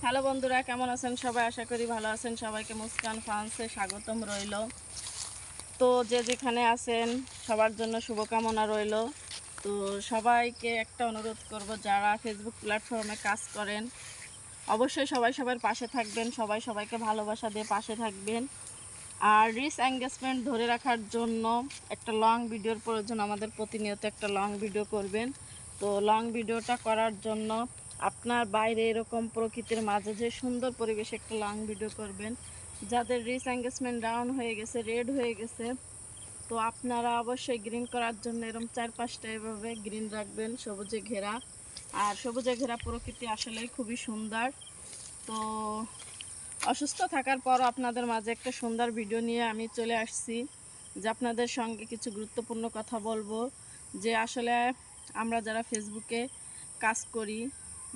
Hello বন্ধুরা, কেমন আছেন সবাই? আশা করি ভালো আছেন। সবাইকে মুস্কান ফার্মসে স্বাগতম রইল। তো যে যেখানে আছেন সবার জন্য শুভকামনা রইল। তো সবাইকে একটা অনুরোধ করব, যারা ফেসবুক প্ল্যাটফর্মে কাজ করেন অবশ্যই সবাই সবার পাশে থাকবেন, সবাই সবাইকে ভালোবাসা দিয়ে পাশে থাকবেন। আর রিচ এঙ্গেজমেন্ট ধরে রাখার জন্য একটা লং ভিডিওর প্রয়োজন, আমাদের প্রতিনিয়ত একটা লং ভিডিও করবেন। তো লং ভিডিওটা করার জন্য আপনার বাইরে এরকম প্রকৃতির মাঝে যে সুন্দর পরিবেশে একটা লং ভিডিও করবেন। যাদের রিচ এঙ্গেজমেন্ট ডাউন হয়ে গেছে, রেড হয়ে গেছে, তো আপনারা অবশ্যই গ্রিন করার জন্য এরকম 4-5টা এভাবে গ্রিন রাখবেন, সবুজে ঘেরা। আর সবুজে ঘেরা প্রকৃতি আসলেই খুবই সুন্দর। তো অসুস্থ থাকার পরও আপনাদের মাঝে একটা সুন্দর ভিডিও নিয়ে আমি চলে আসছি, যে আপনাদের সঙ্গে কিছু গুরুত্বপূর্ণ কথা বলবো। যে আসলে আমরা যারা ফেসবুকে কাজ করি,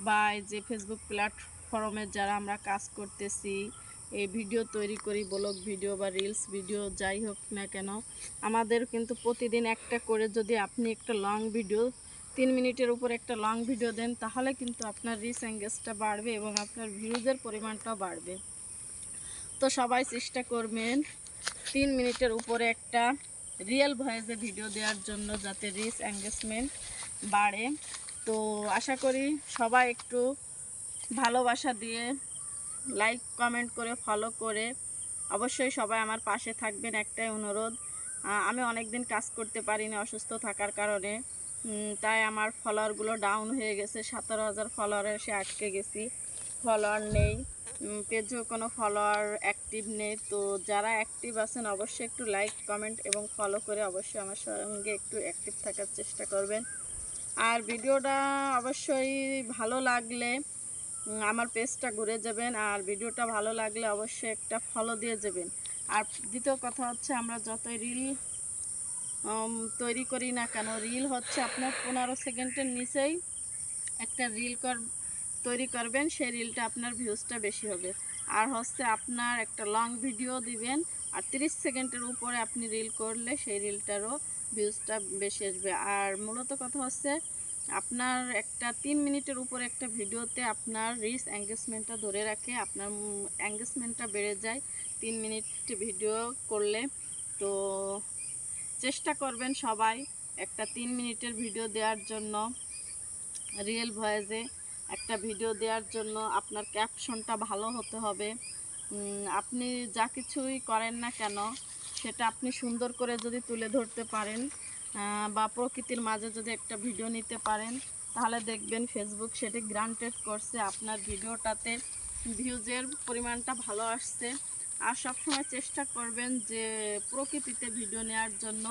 বা এই যে ফেসবুক প্ল্যাটফর্মে যারা আমরা কাজ করতেছি, এই ভিডিও তৈরি করি, ব্লগ ভিডিও বা রিলস ভিডিও যাই হোক না কেন, আমাদের কিন্তু প্রতিদিন একটা করে যদি আপনি একটা লং ভিডিও 3 মিনিটের উপর একটা লং ভিডিও দেন, তাহলে কিন্তু আপনার রিচ এঙ্গেজটা বাড়বে এবং আপনার ভিউজের পরিমাণটাও বাড়বে। তো সবাই চেষ্টা করবেন 3 মিনিটের উপরে একটা রিয়েল ভয়েসে ভিডিও দেওয়ার জন্য, যাতে রিচ এঙ্গেজমেন্ট বাড়ে। তো আশা করি সবাই একটু ভালোবাসা দিয়ে লাইক কমেন্ট করে ফলো করে অবশ্যই সবাই আমার পাশে থাকবেন, একটাই অনুরোধ। আমি অনেক দিন কাজ করতে পারিনি অসুস্থ থাকার কারণে, তাই আমার ফলোয়ারগুলো ডাউন হয়ে গেছে। 17,000 ফলোয়ারে এসে আটকে গেছি, ফলোয়ার নেই, পেজেও কোনো ফলোয়ার অ্যাক্টিভ নেই। তো যারা অ্যাক্টিভ আছেন অবশ্যই একটু লাইক কমেন্ট এবং ফলো করে অবশ্যই আমার সঙ্গে একটু অ্যাক্টিভ থাকার চেষ্টা করবেন। আর ভিডিওটা অবশ্যই ভালো লাগলে আমার পেজটা ঘুরে যাবেন, আর ভিডিওটা ভালো লাগলে অবশ্যই একটা ফলো দিয়ে যাবেন। আর দ্বিতীয় কথা হচ্ছে, আমরা যতই রিল তৈরি করি না কেন, রিল হচ্ছে আপনার 15 সেকেন্ডের নিচেই একটা রিল তৈরি করবেন, সেই রিলটা আপনার ভিউজটা বেশি হবে। আর হচ্ছে আপনার একটা লং ভিডিও দিবেন, আর 30 সেকেন্ডের উপরে আপনি রিল করলে সেই রিলটারও ভিউজটা বেশি আসবে। আর মূলত কথা হচ্ছে, আপনার একটা 3 মিনিটের উপরে একটা ভিডিওতে আপনার রিচ এঙ্গেজমেন্টটা ধরে রাখে, আপনার এঙ্গেজমেন্টটা বেড়ে যায় 3 মিনিট ভিডিও করলে। তো চেষ্টা করবেন সবাই একটা 3 মিনিটের ভিডিও দেওয়ার জন্য, রিয়েল ভয়েসে একটা ভিডিও দেওয়ার জন্য আপনার ক্যাপশনটা ভালো হতে হবে। আপনি যা কিছুই করেন না কেন, সেটা আপনি সুন্দর করে যদি তুলে ধরতে পারেন, বা প্রকৃতির মাঝে যদি একটা ভিডিও নিতে পারেন, তাহলে দেখবেন ফেসবুক সেটি গ্রান্টেড করছে, আপনার ভিডিওটাতে ভিউজের পরিমাণটা ভালো আসছে। আর সবসময় চেষ্টা করবেন যে প্রকৃতিতে ভিডিও নেওয়ার জন্য।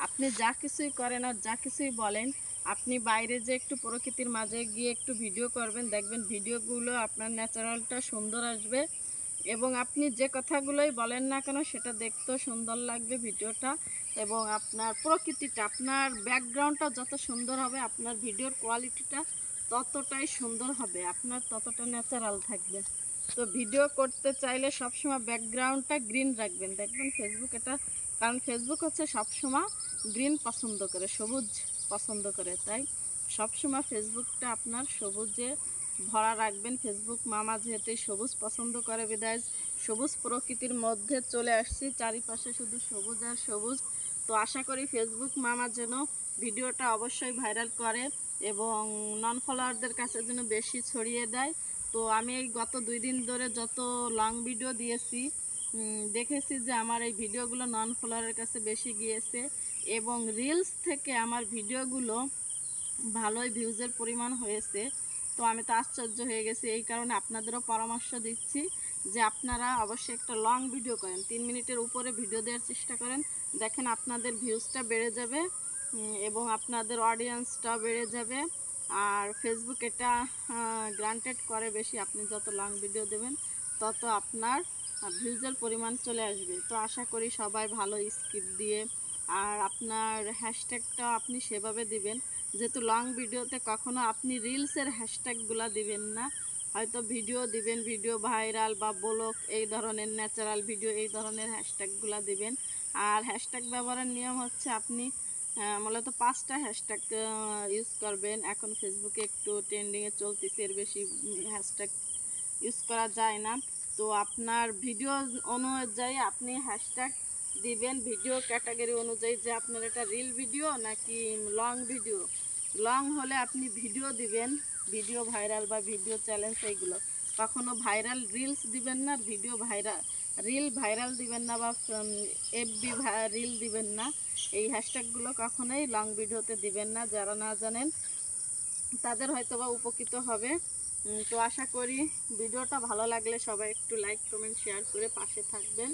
আপনি যা কিছুই করেন আর যা কিছুই বলেন, আপনি বাইরে যে একটু প্রকৃতির মাঝে গিয়ে একটু ভিডিও করবেন, দেখবেন ভিডিওগুলো আপনার ন্যাচারালটা সুন্দর আসবে। এবং আপনি যে কথাগুলোই বলেন না কেন, সেটা দেখতেও সুন্দর লাগবে ভিডিওটা। এবং আপনার প্রকৃতিটা, আপনার ব্যাকগ্রাউন্ডটা যত সুন্দর হবে, আপনার ভিডিওর কোয়ালিটিটা ততটাই সুন্দর হবে, আপনার ততটা ন্যাচারাল থাকবে। তো ভিডিও করতে চাইলে সবসময় ব্যাকগ্রাউন্ডটা গ্রিন রাখবেন, দেখবেন ফেসবুক এটা, কারণ ফেসবুক হচ্ছে সবসময় গ্রিন পছন্দ করে, সবুজ পছন্দ করে। তাই সবসময় ফেসবুকটা আপনার সবুজে ভরা রাখবেন। ফেসবুক মামা যেহেতু সবুজ পছন্দ করে, বিদায় সবুজ প্রকৃতির মধ্যে চলে আসছি, চারিপাশে শুধু সবুজ আর সবুজ। তো আশা করি ফেসবুক মামা যেন ভিডিওটা অবশ্যই ভাইরাল করে এবং নন ফলোয়ারদের কাছে যেন বেশি ছড়িয়ে দেয়। তো আমি এই গত 2 দিন ধরে যত লং ভিডিও দিয়েছি, দেখেছি যে আমার এই ভিডিওগুলো নন ফলোয়ারের কাছে বেশি গিয়েছে, এবং রিলস থেকে আমার ভিডিওগুলো ভালোই ভিউজের পরিমাণ হয়েছে। তো আমি তো আশ্চর্য হয়ে গেছি। এই কারণে আপনাদেরও পরামর্শ দিচ্ছি যে আপনারা অবশ্যই একটা লং ভিডিও করেন, 3 মিনিটের উপরে ভিডিও দেওয়ার চেষ্টা করেন। দেখেন আপনাদের ভিউজটা বেড়ে যাবে, এবং আপনাদের অডিয়েন্সটাও বেড়ে যাবে। আর ফেসবুক এটা গ্রান্টেড করে বেশি, আপনি যত লং ভিডিও দেবেন তত আপনার ভিউজের পরিমাণ চলে আসবে। তো আশা করি সবাই ভালো স্কিপ দিয়ে, আর আপনার হ্যাশট্যাগটা আপনি সেভাবে দিবেন, যেহেতু লং ভিডিওতে কখনো আপনি রিলসের হ্যাশট্যাগুলো দিবেন না, হয়তো ভিডিও দিবেন, ভিডিও ভাইরাল বা ব্লগ এই ধরনের, ন্যাচারাল ভিডিও এই ধরনের হ্যাশট্যাগুলো দিবেন। আর হ্যাশট্যাগ ব্যবহারের নিয়ম হচ্ছে, আপনি মূলত 5টা হ্যাশট্যাগ ইউজ করবেন। এখন ফেসবুকে একটু ট্রেন্ডিংয়ে চলতেছে, এর বেশি হ্যাশট্যাগ ইউজ করা যায় না। তো আপনার ভিডিও অনুযায়ী আপনি হ্যাশট্যাগ দিবেন, ভিডিও ক্যাটাগরি অনুযায়ী, যে আপনার এটা রিল ভিডিও নাকি লং ভিডিও। লং হলে আপনি ভিডিও দিবেন, ভিডিও ভাইরাল বা ভিডিও চ্যালেঞ্জ এইগুলো। কখনো ভাইরাল রিলস দিবেন না, ভিডিও ভাইরাল রিল ভাইরাল দিবেন না, বা এফবি রিল দিবেন না। এই হ্যাশট্যাগুলো কখনোই লং ভিডিওতে দিবেন না। যারা না জানেন তাদের হয়তো বা উপকৃত হবে। তো আশা করি ভিডিওটা ভালো লাগলে সবাই একটু লাইক কমেন্ট শেয়ার করে পাশে থাকবেন।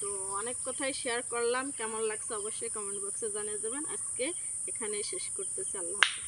তো অনেক কথাই শেয়ার করলাম, কেমন লাগছে অবশ্যই কমেন্ট বক্সে জানিয়ে দেবেন। আজকে এখানেই শেষ করতেছি। আল্লাহ হাফেজ।